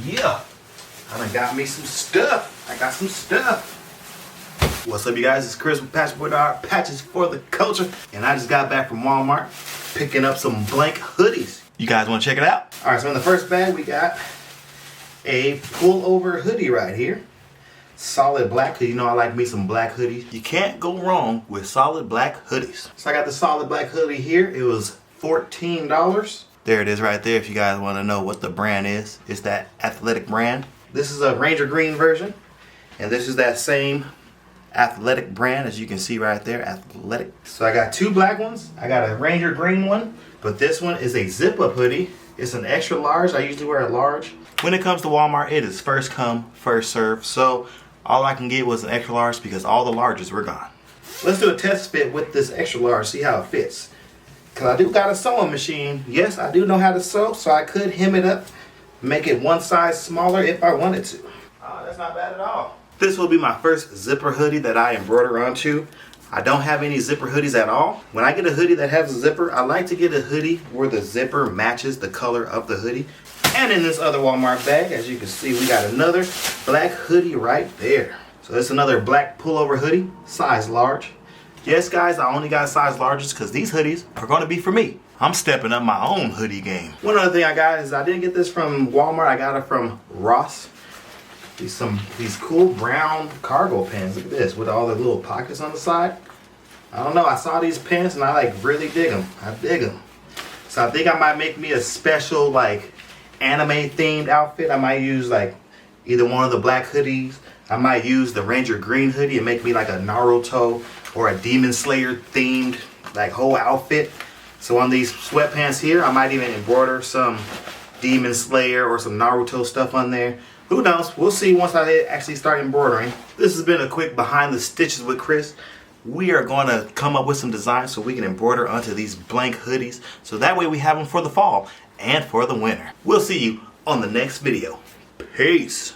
Yeah. I done got me some stuff. I got some stuff. What's up, you guys? It's Chris with Patches for the Culture. And I just got back from Walmart picking up some blank hoodies. You guys want to check it out? Alright, so in the first bag we got a pullover hoodie right here. Solid black, because you know I like me some black hoodies. You can't go wrong with solid black hoodies. So I got the solid black hoodie here. It was $14. There it is right there if you guys want to know what the brand is. It's that athletic brand. This is a Ranger Green version. And this is that same athletic brand as you can see right there, athletic. So I got two black ones. I got a Ranger Green one, but this one is a zip-up hoodie. It's an extra large. I usually wear a large. When it comes to Walmart, it is first come, first serve. So all I can get was an extra large because all the larges were gone. Let's do a test fit with this extra large, see how it fits. Because I do got a sewing machine. Yes, I do know how to sew, so I could hem it up, make it one size smaller if I wanted to. Oh, that's not bad at all. This will be my first zipper hoodie that I embroider onto. I don't have any zipper hoodies at all. When I get a hoodie that has a zipper, I like to get a hoodie where the zipper matches the color of the hoodie. And in this other Walmart bag, as you can see, we got another black hoodie right there. So it's another black pullover hoodie, size large. Yes, guys, I only got size larges because these hoodies are going to be for me. I'm stepping up my own hoodie game. One other thing I got is I didn't get this from Walmart. I got it from Ross. These cool brown cargo pants. Look at this with all the little pockets on the side. I don't know. I saw these pants and I like really dig them. I dig them. So I think I might make me a special like anime themed outfit. I might use like either one of the black hoodies. I might use the Ranger Green hoodie and make me like a Naruto or a Demon Slayer themed like whole outfit. So on these sweatpants here, I might even embroider some Demon Slayer or some Naruto stuff on there. Who knows? We'll see once I actually start embroidering. This has been a quick behind the stitches with Chris. We are going to come up with some designs so we can embroider onto these blank hoodies. So that way we have them for the fall and for the winter. We'll see you on the next video. Peace.